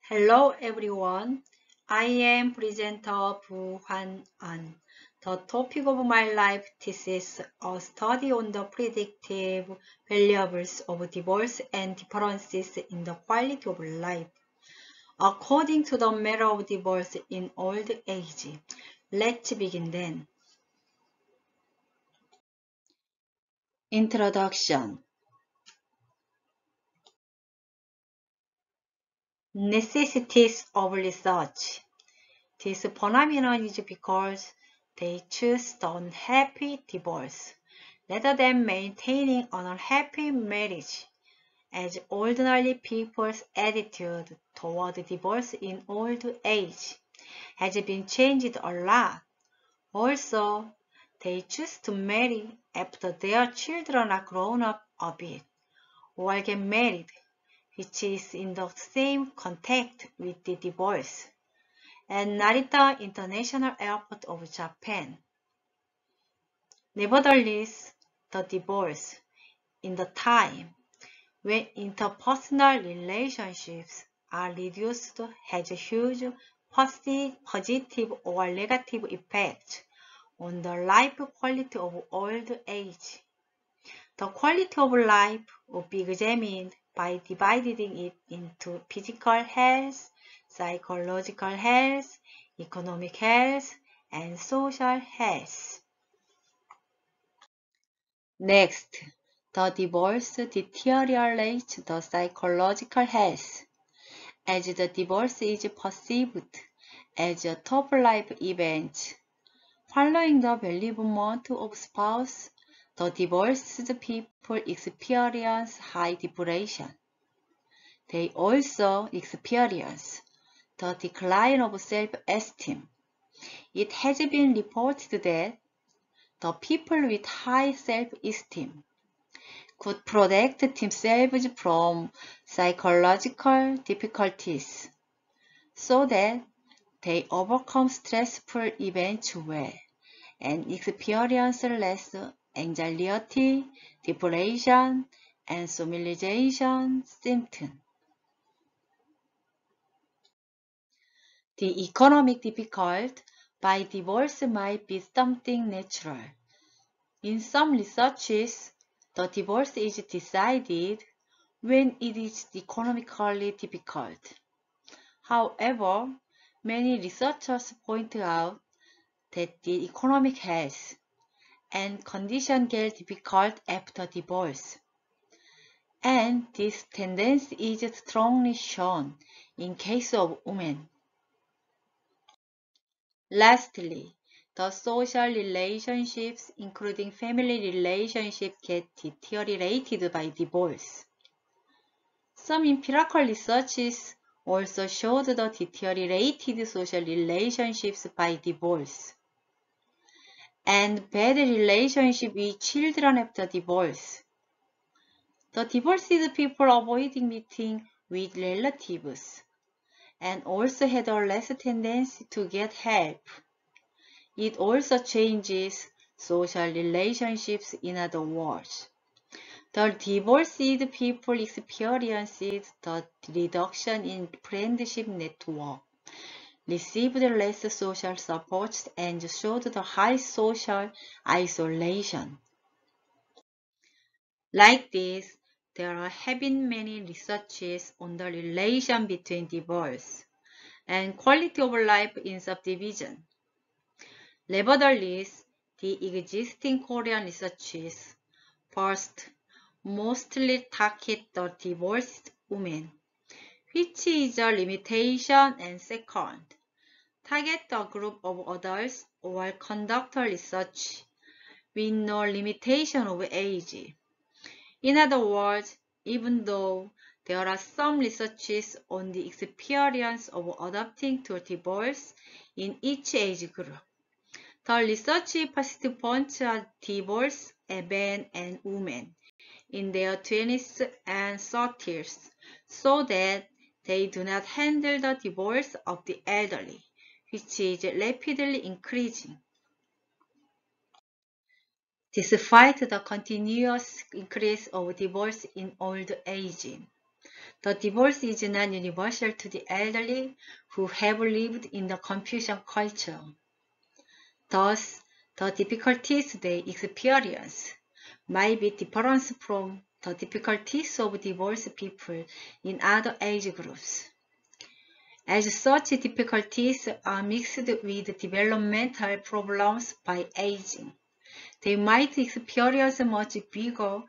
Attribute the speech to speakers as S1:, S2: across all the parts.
S1: Hello everyone, I am presenter Bu Hwan-an. The topic of my life thesis is a study on the predictive variables of divorce and differences in the quality of life. According to the matter of divorce in old age. Let's begin then. Introduction. Necessities of research. This phenomenon is because they choose the unhappy divorce rather than maintaining an unhappy marriage, as ordinary people's attitude toward divorce in old age has been changed a lot. Also, they choose to marry after their children are grown up a bit, or get married, which is in the same context with the divorce, at Narita International Airport of Japan. Nevertheless, the divorce, in the time when interpersonal relationships are reduced, has a huge positive or negative effect on the life quality of old age. The quality of life will be examined by dividing it into physical health, psychological health, economic health, and social health. Next, the divorce deteriorates the psychological health, as the divorce is perceived as a top life event. Following the bereavement of spouse, the divorced people experience high depression. They also experience the decline of self-esteem. It has been reported that the people with high self-esteem could protect themselves from psychological difficulties so that they overcome stressful events well and experience less anxiety, depression, and somnolation symptoms. The economic difficulty by divorce might be something natural. In some researches, the divorce is decided when it is economically difficult. However, many researchers point out that the economic health and condition get difficult after divorce, and this tendency is strongly shown in case of women. Lastly, the social relationships, including family relationships, get deteriorated by divorce. Some empirical researches also showed the deteriorated social relationships by divorce and bad relationship with children after divorce. The divorced people avoiding meeting with relatives and also had a less tendency to get help. It also changes social relationships. In other words, the divorced people experienced the reduction in friendship network, received less social support, and showed the high social isolation. Like this, there have been many researches on the relation between divorce and quality of life in subdivision. Nevertheless, the existing Korean researches first mostly target the divorced women, which is a limitation, and second, target a group of adults or conduct research with no limitation of age. In other words, even though there are some researches on the experience of adapting to divorce in each age group, the research participants are divorced men and women in their 20s and 30s, so that they do not handle the divorce of the elderly, which is rapidly increasing. Despite the continuous increase of divorce in old age, The divorce is not universal to the elderly who have lived in the Confucian culture. Thus, the difficulties they experience might be different from the difficulties of divorced people in other age groups. As such difficulties are mixed with developmental problems by aging, they might experience much bigger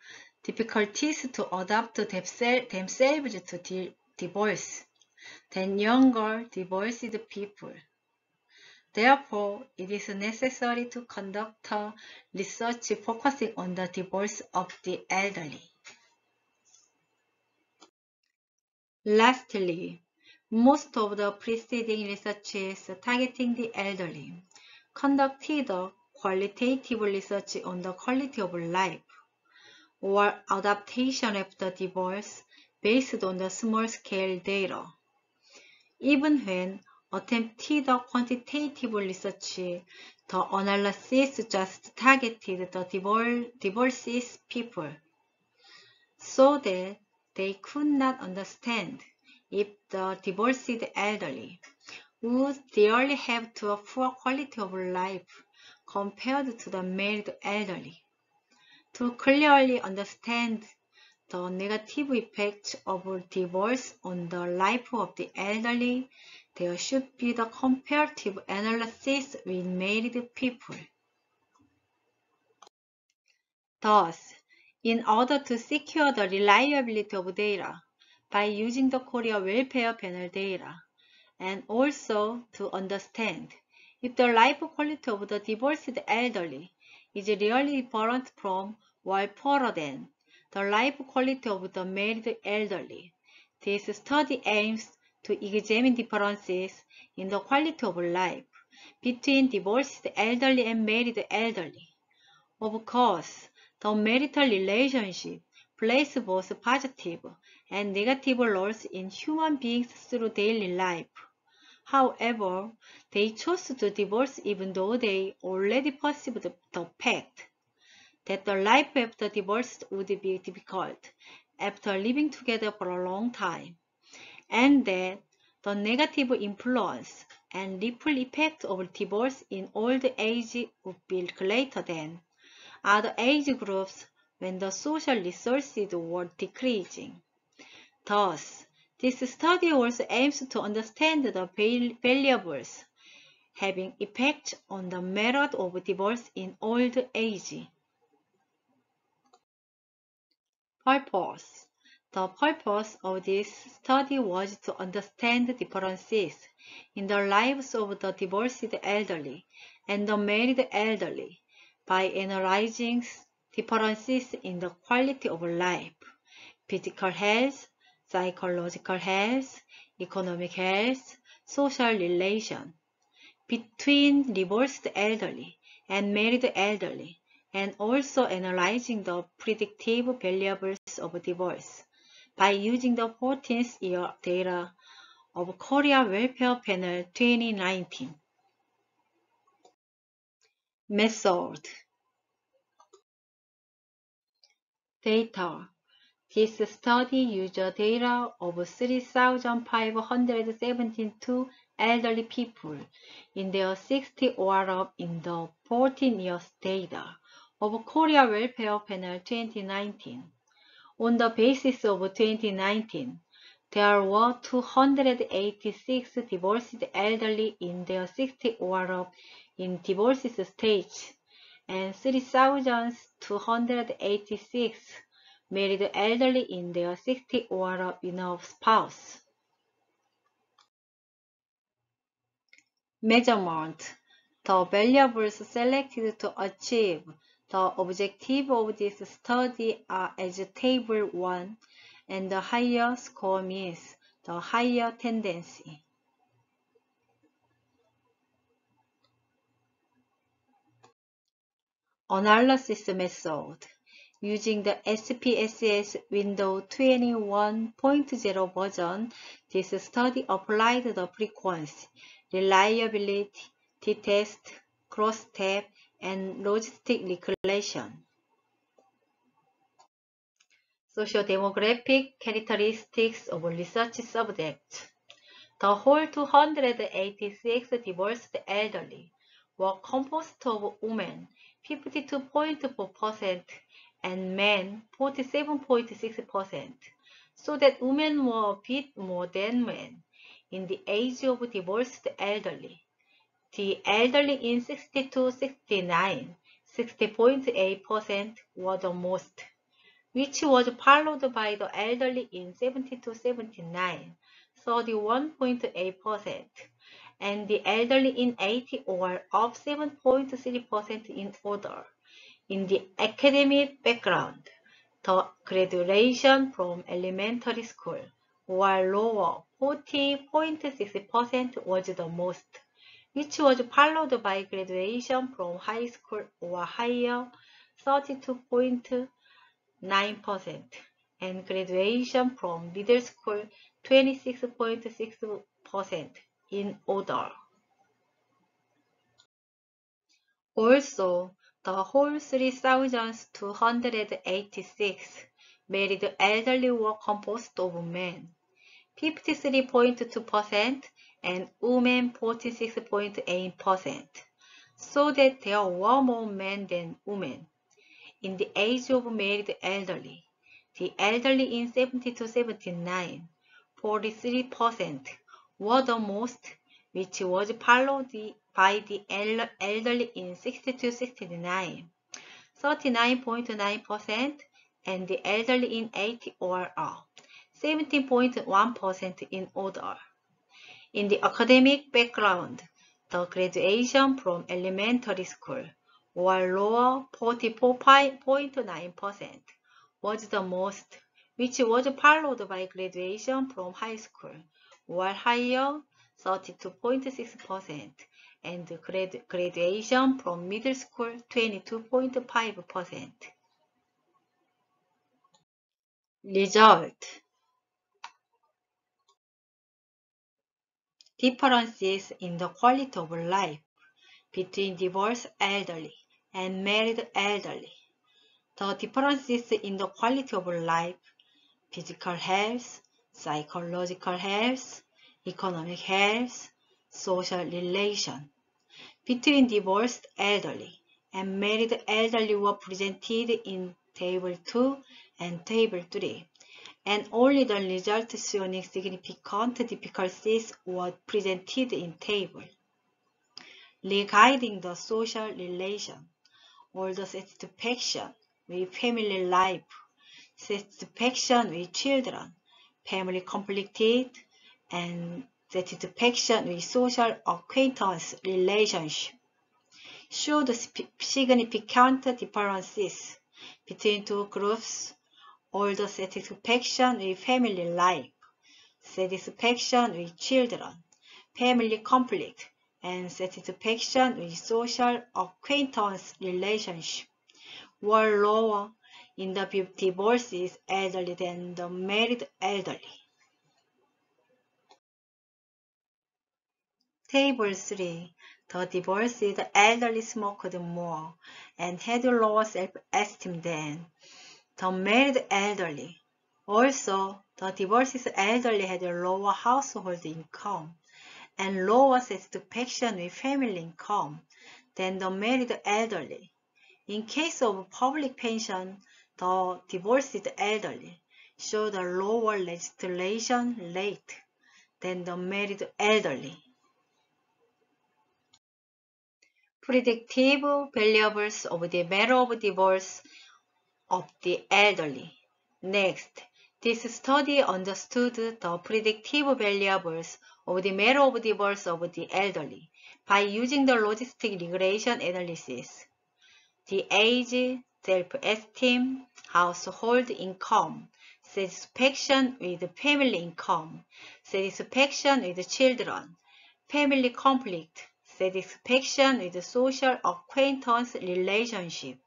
S1: difficulties to adapt themselves to divorce than younger divorced people. Therefore, it is necessary to conduct research focusing on the divorce of the elderly. Lastly, most of the preceding researches targeting the elderly conducted qualitative research on the quality of life or adaptation after divorce based on the small-scale data. Even when attempted quantitative research, the analysis just targeted the divorced people, so that they could not understand if the divorced elderly would really have to a poor quality of life compared to the married elderly. To clearly understand the negative effects of divorce on the life of the elderly, there should be the comparative analysis with married people. Thus, in order to secure the reliability of data by using the Korea Welfare Panel data, and also to understand if the life quality of the divorced elderly is really different from or poorer than the life quality of the married elderly. This study aims to examine differences in the quality of life between divorced elderly and married elderly. Of course, the marital relationship plays both positive and negative roles in human beings through daily life. However, they chose to divorce even though they already perceived the fact that the life after divorce would be difficult after living together for a long time, and that the negative influence and ripple effect of divorce in old age would be greater than other age groups when the social resources were decreasing. Thus, this study also aims to understand the variables having effect on the method of divorce in old age. Purpose. The purpose of this study was to understand differences in the lives of the divorced elderly and the married elderly by analyzing differences in the quality of life, physical health, psychological health, economic health, social relation between divorced elderly and married elderly, and also analyzing the predictive variables of divorce by using the 14th year data of Korea Welfare Panel 2019. Method. Data. This study used data of 3,572 elderly people in their 60 or up in the 14 years data of Korea Welfare Panel 2019. On the basis of 2019, there were 286 divorced elderly in their 60 or up in divorce stage and 3,286 married elderly in their 60 or up in a spouse. Measurement. The variables selected to achieve the objective of this study are as Table 1, and the higher score means the higher tendency. Analysis method. Using the SPSS Windows 21.0 version, this study applied the frequency, reliability, t-test, cross-step, and logistic regression. Socio-demographic characteristics of research subjects. The whole 286 divorced elderly were composed of women 52.4% and men 47.6%, so that women were a bit more than men in the age of divorced elderly. The elderly in 60 to 69, 60.8% were the most, which was followed by the elderly in 70 to 79, 31.8%, and the elderly in 80 or up 7.3% in order. In the academic background, the graduation from elementary school or lower 40.6% was the most, which was followed by graduation from high school or higher 32.9%, and graduation from middle school 26.6% in order. Also, the whole 3,286 married elderly were composed of men, 53.2%, and women 46.8%, so that there were more men than women. In the age of married elderly, the elderly in 70 to 79, 43% were the most, which was followed by the elderly in 60 to 69, 39.9%, and the elderly in 80 or up, 17.1% in order. In the academic background, the graduation from elementary school or lower 44.9% was the most, which was followed by graduation from high school or higher 32.6%, and graduation from middle school 22.5%. Result. Differences in the quality of life between divorced elderly and married elderly. The differences in the quality of life, physical health, psychological health, economic health, social relation, between divorced elderly and married elderly were presented in Table 2 and Table 3, and only the results showing significant differences were presented in table. Regarding the social relation, or the satisfaction with family life, satisfaction with children, family conflict, and satisfaction with social acquaintance relationship, showed significant differences between two groups, or the satisfaction with family life, satisfaction with children, family conflict, and satisfaction with social acquaintance relationship were lower in the divorced elderly than the married elderly. Table 3. The divorced elderly smoked more and had lower self-esteem than the married elderly. Also, the divorced elderly had a lower household income and lower satisfaction with family income than the married elderly. In case of public pension, the divorced elderly showed a lower legislation rate than the married elderly. Predictive variables of the matter of divorce of the elderly. Next, this study understood the predictive variables of the matter of divorce of the elderly by using the logistic regression analysis. The age, self-esteem, household income, satisfaction with family income, satisfaction with children, family conflict, satisfaction with social acquaintance relationship,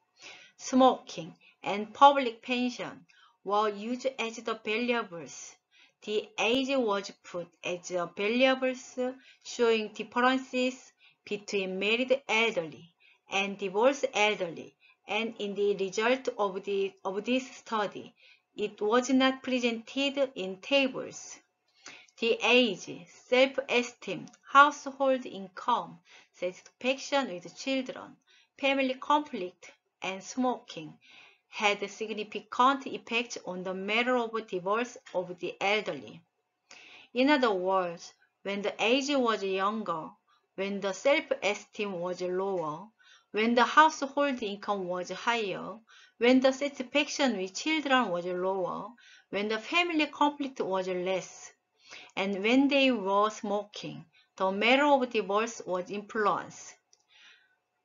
S1: smoking, and public pension were used as the variables. The age was put as the variables showing differences between married elderly and divorced elderly, and in the result of this study, it was not presented in tables. The age, self-esteem, household income, satisfaction with children, family conflict, and smoking had significant effects on the matter of divorce of the elderly. In other words, when the age was younger, when the self-esteem was lower, when the household income was higher, when the satisfaction with children was lower, when the family conflict was less, and when they were smoking, the matter of divorce was influenced.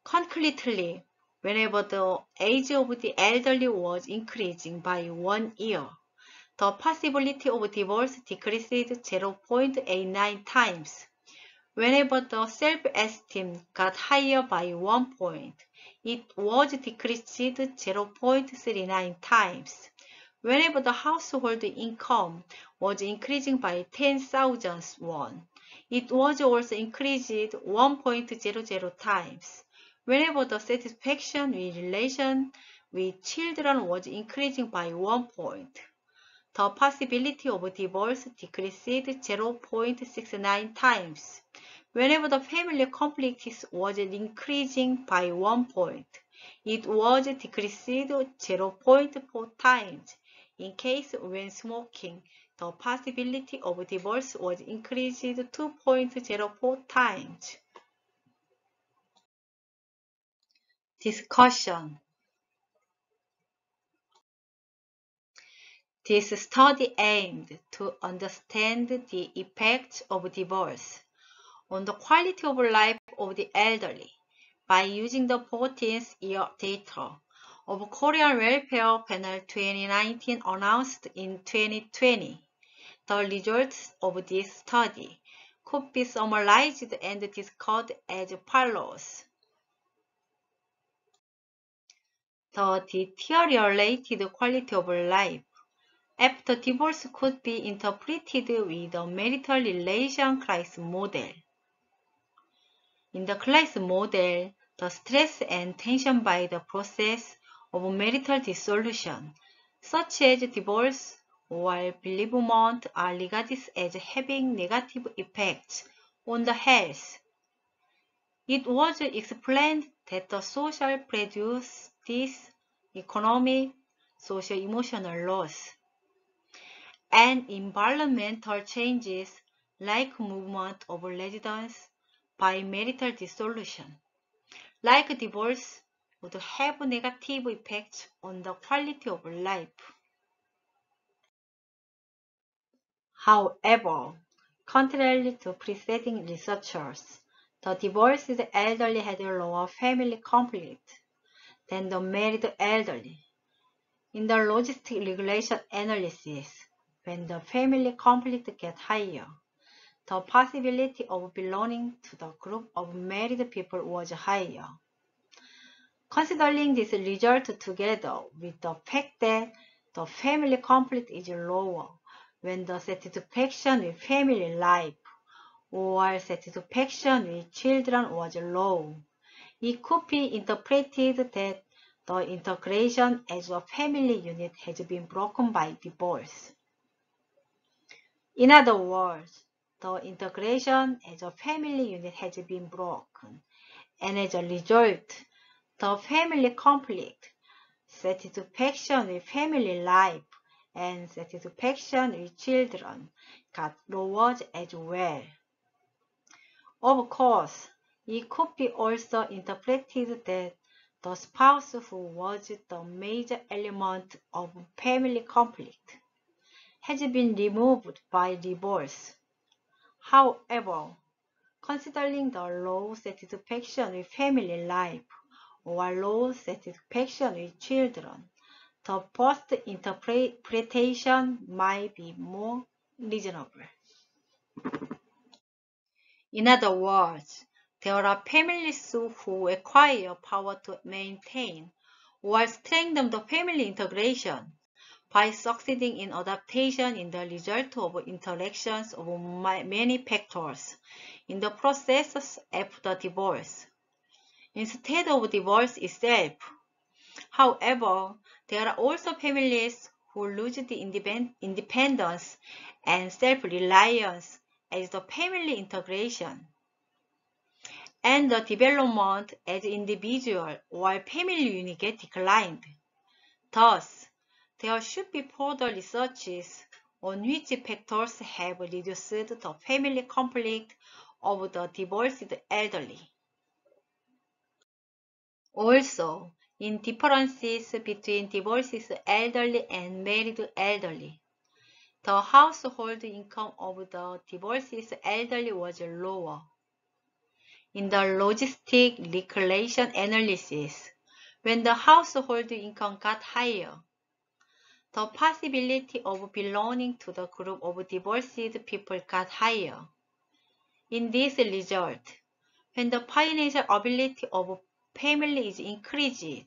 S1: Concretely, whenever the age of the elderly was increasing by 1 year, the possibility of divorce decreased 0.89 times. Whenever the self-esteem got higher by 1 point, it was decreased 0.39 times. Whenever the household income was increasing by 10,000 won, it was also increased 1.00 times. Whenever the satisfaction with relation with children was increasing by 1 point, the possibility of divorce decreased 0.69 times. Whenever the family conflict was increasing by 1 point, it was decreased 0.4 times. In case when smoking, the possibility of divorce was increased 2.04 times. Discussion. This study aimed to understand the effects of divorce on the quality of life of the elderly by using the 14th year data of Korean Welfare Panel 2019 announced in 2020. The results of this study could be summarized and discussed as follows. The deteriorated quality of life after divorce could be interpreted with the marital relation crisis model. In the crisis model, the stress and tension by the process of marital dissolution, such as divorce or bereavement, are regarded as having negative effects on the health. It was explained that the social prejudice, economic, social-emotional loss, and environmental changes like movement of residence by marital dissolution, like divorce, would have negative effects on the quality of life. However, contrary to preceding researchers, the divorced elderly had a lower family conflict than the married elderly. In the logistic regulation analysis, when the family conflict gets higher, the possibility of belonging to the group of married people was higher. Considering this result together with the fact that the family conflict is lower when the satisfaction with family life or satisfaction with children was low, it could be interpreted that the integration as a family unit has been broken by divorce. In other words, the integration as a family unit has been broken, and as a result, the family conflict, satisfaction with family life, and satisfaction with children got lowered as well. Of course, it could be also interpreted that the spouse who was the major element of family conflict has been removed by divorce. However, considering the low satisfaction with family life or low satisfaction with children, the first interpretation might be more reasonable. In other words, there are families who acquire power to maintain or strengthen the family integration by succeeding in adaptation in the result of interactions of many factors in the process after divorce, instead of divorce itself. However, there are also families who lose the independence and self-reliance as the family integration, and the development as individual or family unit get declined. Thus, there should be further researches on which factors have reduced the family conflict of the divorced elderly. Also, in differences between divorced elderly and married elderly, the household income of the divorced elderly was lower. In the logistic regression analysis, when the household income got higher, the possibility of belonging to the group of divorced people got higher. In this result, when the financial ability of family is increased,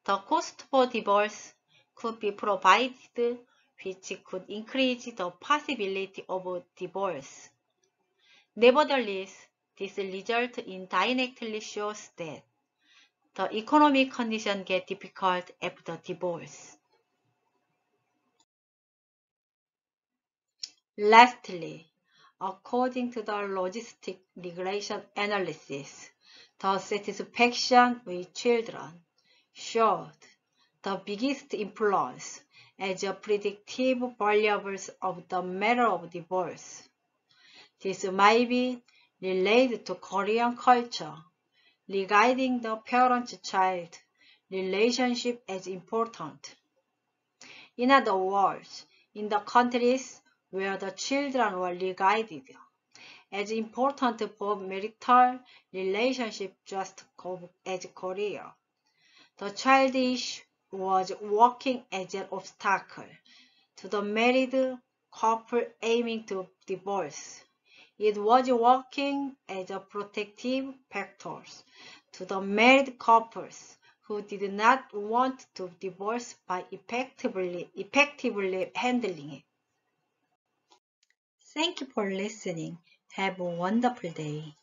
S1: the cost for divorce could be provided, which could increase the possibility of divorce. Nevertheless, this result indirectly shows that the economic conditions get difficult after divorce. Lastly, according to the logistic regression analysis, the satisfaction with children showed the biggest influence as a predictive variable of the matter of divorce. This might be related to Korean culture regarding the parent-child relationship as important. In other words, in the countries where the children were regarded as important for marital relationship just as Korea, the child issue was working as an obstacle to the married couple aiming to divorce. It was working as a protective factor to the married couples who did not want to divorce by effectively handling it. Thank you for listening. Have a wonderful day.